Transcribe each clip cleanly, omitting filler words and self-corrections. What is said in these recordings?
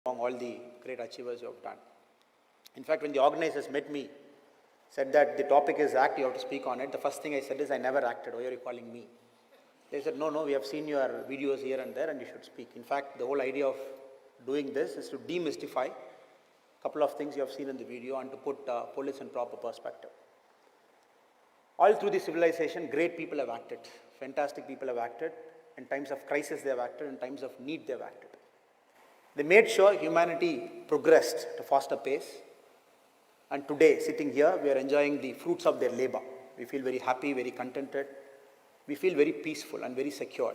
among all the great achievers you have done. In fact, when the organizers met me, said that the topic is act, you have to speak on it, the first thing I said is, I never acted, why are you calling me? They said, no, we have seen your videos here and there and you should speak. In fact, the whole idea of doing this is to demystify a couple of things you have seen in the video and to put police in proper perspective. All through the civilization, great people have acted, fantastic people have acted. In times of crisis they have acted, in times of need they have acted. They made sure humanity progressed at a faster pace. And today, sitting here, we are enjoying the fruits of their labor. We feel very happy, very contented. We feel very peaceful and very secure.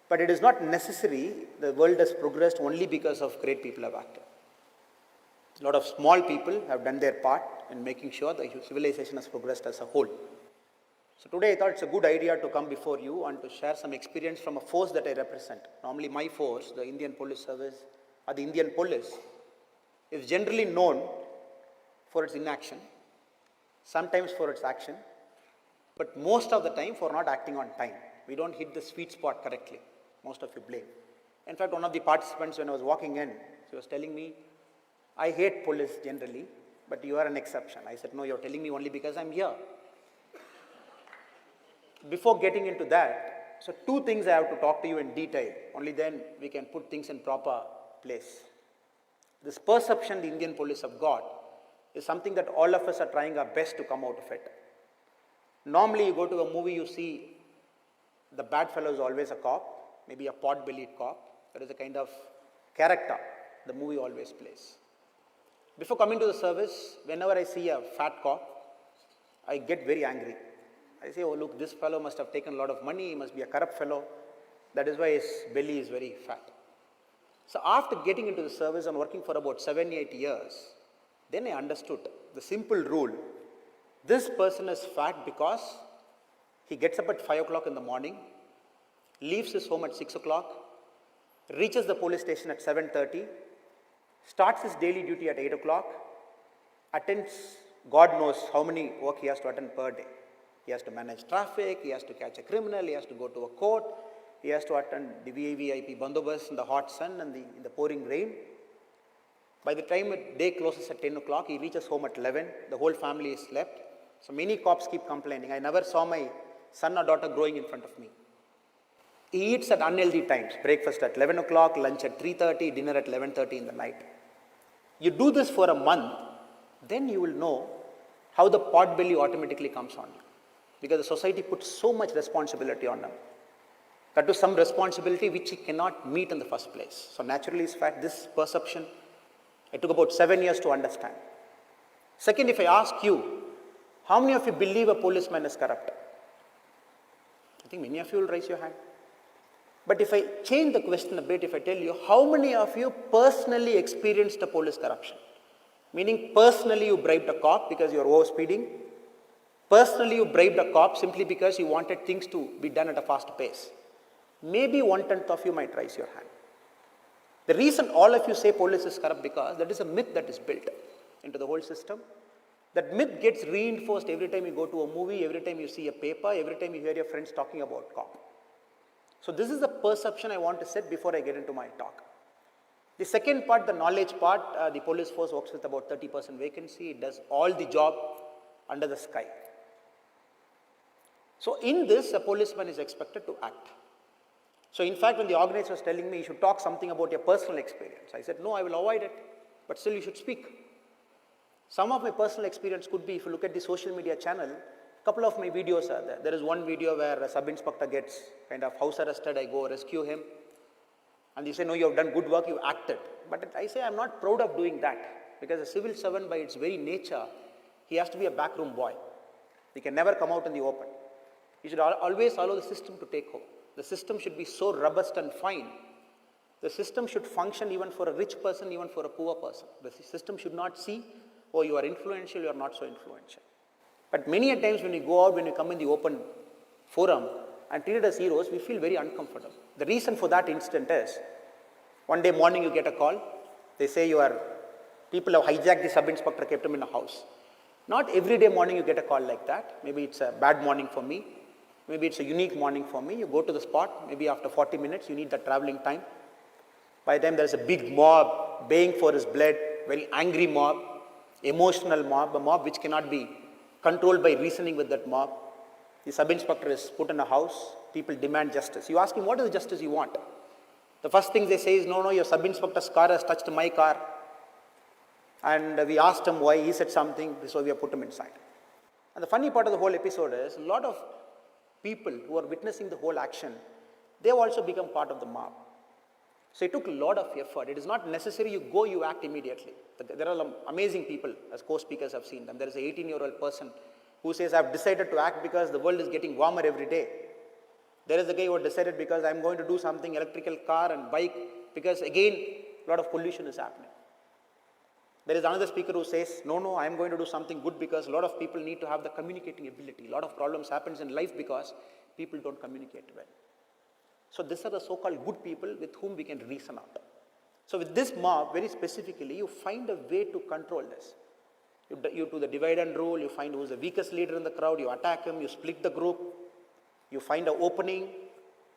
But it is not necessary the world has progressed only because of great people have acted. A lot of small people have done their part in making sure the civilization has progressed as a whole. So today I thought it's a good idea to come before you and to share some experience from a force that I represent. Normally my force, the Indian Police Service or the Indian Police, is generally known for its inaction, sometimes for its action, but most of the time for not acting on time. We don't hit the sweet spot correctly. Most of you blame. In fact, one of the participants, when I was walking in, she was telling me, I hate police generally, but you are an exception. I said, no, you're telling me only because I'm here. Before getting into that, so two things I have to talk to you in detail. Only then we can put things in proper place. This perception the Indian police have got is something that all of us are trying our best to come out of it. Normally you go to a movie, you see the bad fellow is always a cop, maybe a pot-bellied cop. That is the kind of character the movie always plays. Before coming to the service, whenever I see a fat cop, I get very angry. I say, oh look, this fellow must have taken a lot of money, he must be a corrupt fellow. That is why his belly is very fat. So after getting into the service and working for about 7-8 years, then I understood the simple rule. This person is fat because he gets up at 5 o'clock in the morning, leaves his home at 6 o'clock, reaches the police station at 7:30, starts his daily duty at 8 o'clock, attends God knows how many work he has to attend per day. He has to manage traffic, he has to catch a criminal, he has to go to a court, he has to attend the VVIP bandobast in the hot sun and in the pouring rain. By the time the day closes at 10 o'clock, he reaches home at 11, the whole family is slept. So many cops keep complaining, I never saw my son or daughter growing in front of me. He eats at unhealthy times, breakfast at 11 o'clock, lunch at 3:30, dinner at 11:30 in the night. You do this for a month, then you will know how the pot belly automatically comes on you. Because the society puts so much responsibility on them. That is some responsibility which he cannot meet in the first place. So naturally, in fact, this perception, it took about 7 years to understand. Second, if I ask you, how many of you believe a policeman is corrupt? I think many of you will raise your hand. But if I change the question a bit, if I tell you, how many of you personally experienced a police corruption? Meaning personally you bribed a cop because you are overspeeding. Personally you bribed a cop simply because you wanted things to be done at a fast pace. Maybe 1/10 of you might raise your hand. The reason all of you say police is corrupt because that is a myth that is built into the whole system. That myth gets reinforced every time you go to a movie, every time you see a paper, every time you hear your friends talking about cop. So this is the perception I want to set before I get into my talk. The second part, the knowledge part, the police force works with about 30% vacancy. It does all the job under the sky. So in this, a policeman is expected to act. So in fact, when the organizer was telling me you should talk something about your personal experience, I said, no, I will avoid it, but still you should speak. Some of my personal experience could be, if you look at the social media channel, a couple of my videos are there. There is one video where a sub-inspector gets kind of house arrested, I go rescue him. And they say, no, you have done good work, you acted. But I say, I'm not proud of doing that. Because a civil servant, by its very nature, he has to be a backroom boy. He can never come out in the open. You should always allow the system to take over. The system should be so robust and fine. The system should function even for a rich person, even for a poor person. The system should not see, oh, you are influential, you are not so influential. But many a times when we go out, when we come in the open forum and treated as heroes, we feel very uncomfortable. The reason for that incident is, one day morning you get a call, they say people have hijacked the sub-inspector, kept him in a house. Not every day morning you get a call like that. Maybe it's a bad morning for me. Maybe it's a unique morning for me. You go to the spot, maybe after 40 minutes, you need the traveling time. By the time there's a big mob baying for his blood, very angry mob, emotional mob, a mob which cannot be controlled by reasoning with that mob. The sub-inspector is put in a house, people demand justice. You ask him, what is the justice you want? The first thing they say is, no, your sub-inspector's car has touched my car. And we asked him why, he said something, so we have put him inside. And the funny part of the whole episode is, a lot of people who are witnessing the whole action, they have also become part of the mob. So it took a lot of effort. It is not necessary you go, you act immediately. There are amazing people, as co-speakers have seen them. There is an 18-year-old person who says, I've decided to act because the world is getting warmer every day. There is a guy who decided because I'm going to do something, electrical car and bike, because again, a lot of pollution is happening. There is another speaker who says, no, I'm going to do something good because a lot of people need to have the communicating ability. A lot of problems happens in life because people don't communicate well. So these are the so-called good people with whom we can reason out. So with this mob, very specifically, you find a way to control this. You do the divide and rule, you find who is the weakest leader in the crowd, you attack him, you split the group, you find an opening,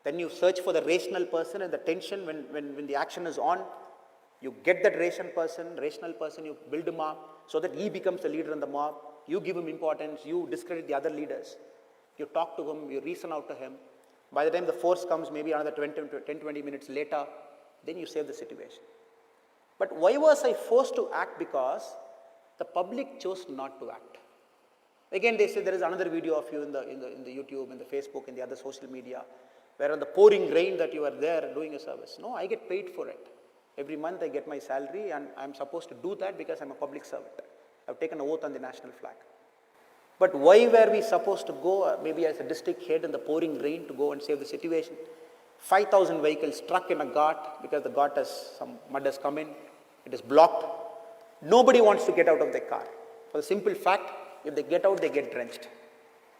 then you search for the rational person and the tension when the action is on. You get that rational person, you build him up so that he becomes the leader in the mob. You give him importance, you discredit the other leaders. You talk to him, you reason out to him. By the time the force comes, maybe another 10-20 minutes later, then you save the situation. But why was I forced to act? Because the public chose not to act. Again, they say there is another video of you in the YouTube, in the Facebook, in the other social media, where on the pouring rain that you are there doing a service. No, I get paid for it. Every month I get my salary and I'm supposed to do that because I'm a public servant. I've taken an oath on the national flag. But why were we supposed to go, maybe as a district head in the pouring rain, to go and save the situation? 5,000 vehicles stuck in a ghat because the ghat some mud has come in. It is blocked. Nobody wants to get out of their car. For the simple fact, if they get out, they get drenched.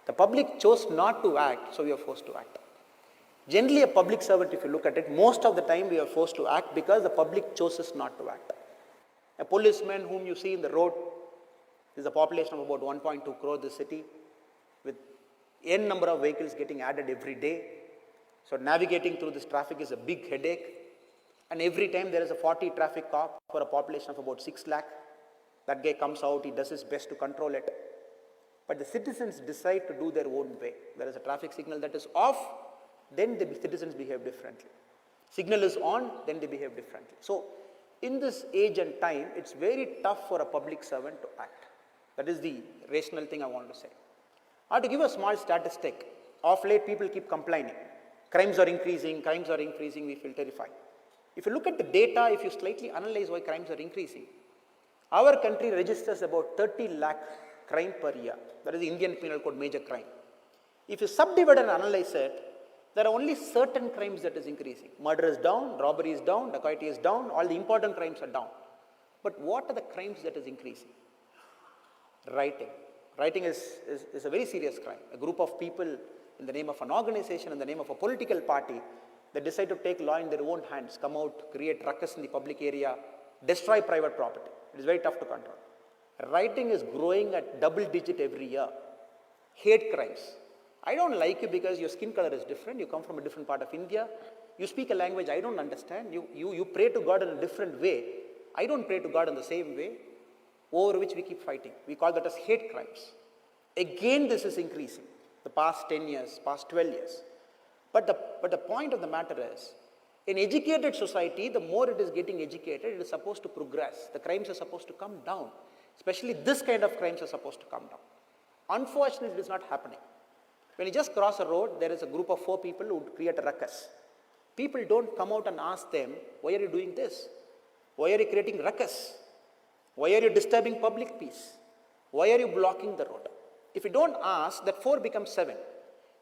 The public chose not to act, so we are forced to act. Generally, a public servant, if you look at it, most of the time we are forced to act because the public chooses not to act. A policeman whom you see in the road, there's a population of about 1.2 crore in the city, with n number of vehicles getting added every day. So navigating through this traffic is a big headache. And every time there is a 40 traffic cop for a population of about 6 lakh. That guy comes out, he does his best to control it. But the citizens decide to do their own way. There is a traffic signal that is off, then the citizens behave differently. Signal is on, then they behave differently. So in this age and time, it's very tough for a public servant to act. That is the rational thing I want to say. I have to give a small statistic. Of late, people keep complaining. Crimes are increasing, we feel terrified. If you look at the data, if you slightly analyze why crimes are increasing, our country registers about 30 lakh crime per year. That is the Indian Penal Code major crime. If you subdivide and analyze it, there are only certain crimes that is increasing. Murder is down, robbery is down, dacoity is down, all the important crimes are down. But what are the crimes that is increasing? Rioting. Rioting is a very serious crime. A group of people in the name of an organization, in the name of a political party, they decide to take law in their own hands, come out, create ruckus in the public area, destroy private property. It is very tough to control. Rioting is growing at double digit every year. Hate crimes. I don't like you because your skin color is different, you come from a different part of India, you speak a language I don't understand, you pray to God in a different way, I don't pray to God in the same way, over which we keep fighting. We call that as hate crimes. Again, this is increasing, the past 10 years, past 12 years. But the point of the matter is, in educated society, the more it is getting educated, it is supposed to progress. The crimes are supposed to come down. Especially this kind of crimes are supposed to come down. Unfortunately, it is not happening. When you just cross a road, there is a group of 4 people who create a ruckus. People don't come out and ask them, why are you doing this? Why are you creating ruckus? Why are you disturbing public peace? Why are you blocking the road? If you don't ask, that 4 becomes 7.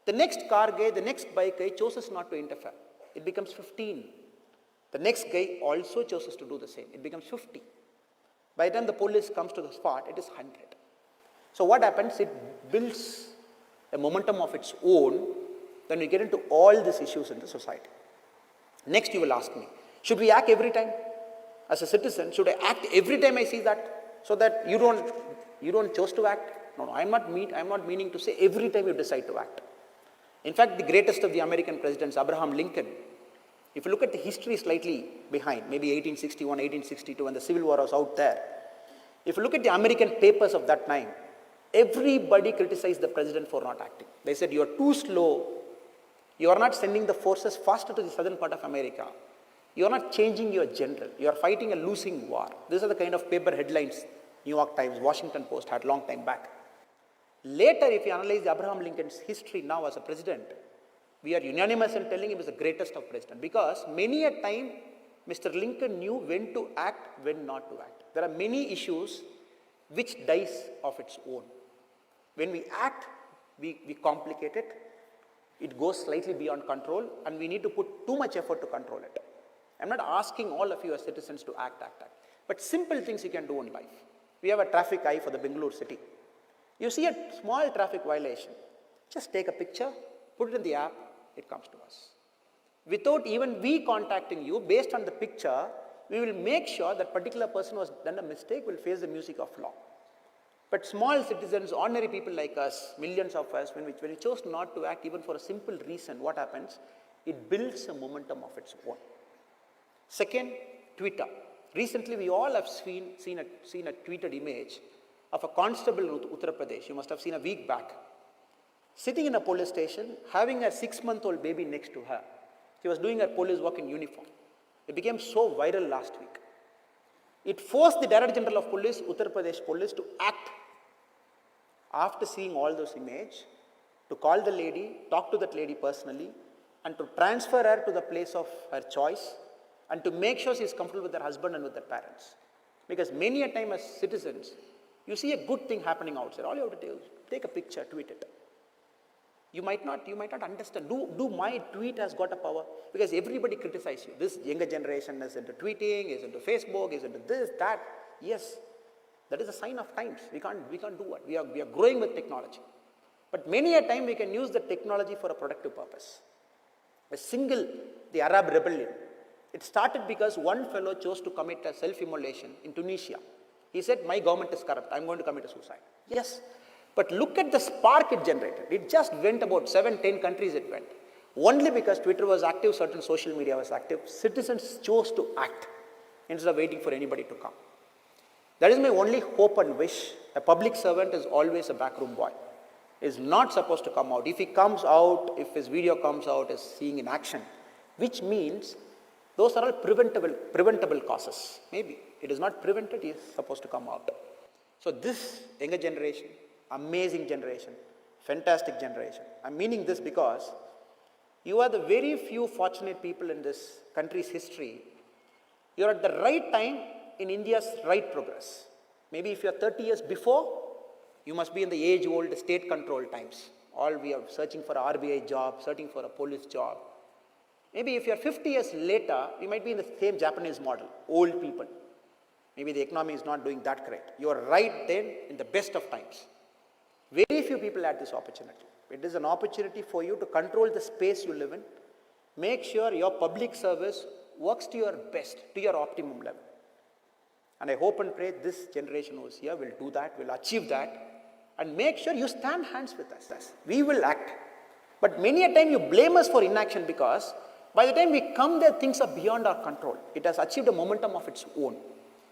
The next car guy, the next bike guy chooses not to interfere. It becomes 15. The next guy also chooses to do the same. It becomes 50. By the time the police comes to the spot, it is 100. So what happens? It builds a momentum of its own. Then we get into all these issues in the society. Next, you will ask me, should we act every time? As a citizen, should I act every time I see that, so that you don't choose to act? No, I'm not meaning to say every time you decide to act. In fact, the greatest of the American presidents, Abraham Lincoln, If you look at the history slightly behind, maybe 1861, 1862, when the Civil War was out there, if you look at the American papers of that time, everybody criticized the president for not acting. They said, you are too slow. You are not sending the forces faster to the southern part of America. You are not changing your general. You are fighting a losing war. These are the kind of paper headlines New York Times, Washington Post had long time back. Later, if you analyze Abraham Lincoln's history now as a president, we are unanimous in telling him he was the greatest of presidents, because many a time Mr. Lincoln knew when to act, when not to act. There are many issues which dies of its own. When we act, we complicate it. It goes slightly beyond control, and we need to put too much effort to control it. I'm not asking all of you as citizens to act. But simple things you can do in life. We have a traffic eye for the Bengaluru city. You see a small traffic violation, just take a picture, put it in the app, it comes to us. Without even we contacting you, based on the picture, we will make sure that particular person who has done a mistake will face the music of law. But small citizens, ordinary people like us, millions of us, when we chose not to act even for a simple reason, what happens? It builds a momentum of its own. Second, Twitter. Recently, we all have seen a tweeted image of a constable in Uttar Pradesh. You must have seen a week back. Sitting in a police station, having a 6-month-old baby next to her. She was doing her police work in uniform. It became so viral last week. It forced the Director General of Police, Uttar Pradesh Police, to act after seeing all those images, to call the lady, talk to that lady personally, and to transfer her to the place of her choice, and to make sure she is comfortable with her husband and with her parents. Because many a time as citizens, you see a good thing happening outside. All you have to do is take a picture, tweet it. You might not understand. Do my tweet has got a power? Because everybody criticizes you. This younger generation is into tweeting, is into Facebook, is into this, that. Yes, that is a sign of times. We can't do what? We are growing with technology. But many a time we can use the technology for a productive purpose. The Arab rebellion. It started because one fellow chose to commit a self-immolation in Tunisia. He said, my government is corrupt, I'm going to commit a suicide. Yes, but look at the spark it generated. It just went about 7-10 countries it went. Only because Twitter was active, certain social media was active, citizens chose to act instead of waiting for anybody to come. That is my only hope and wish. A public servant is always a backroom boy. He is not supposed to come out. If he comes out, if his video comes out as seeing in action, which means those are all preventable causes. Maybe it is not prevented, he is supposed to come out. So this younger generation, amazing generation, fantastic generation. I'm meaning this because you are the very few fortunate people in this country's history. You're at the right time in India's right progress. Maybe if you're 30 years before, you must be in the age-old state-controlled times. All we are searching for an RBI job, searching for a police job. Maybe if you're 50 years later, we might be in the same Japanese model, old people. Maybe the economy is not doing that great. You are right then in the best of times. Very few people had this opportunity. It is an opportunity for you to control the space you live in. Make sure your public service works to your best, to your optimum level. And I hope and pray this generation who is here will do that, will achieve that, and make sure you stand hands with us. We will act. But many a time you blame us for inaction because by the time we come there, things are beyond our control. It has achieved a momentum of its own.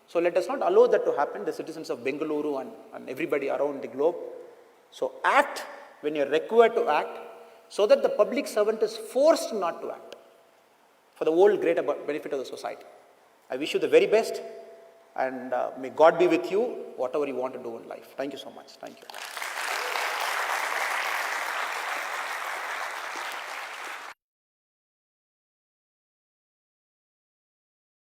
So let us not allow that to happen, the citizens of Bengaluru and everybody around the globe. So act when you're required to act, so that the public servant is forced not to act for the whole greater benefit of the society. I wish you the very best, and may God be with you, whatever you want to do in life. Thank you so much. Thank you.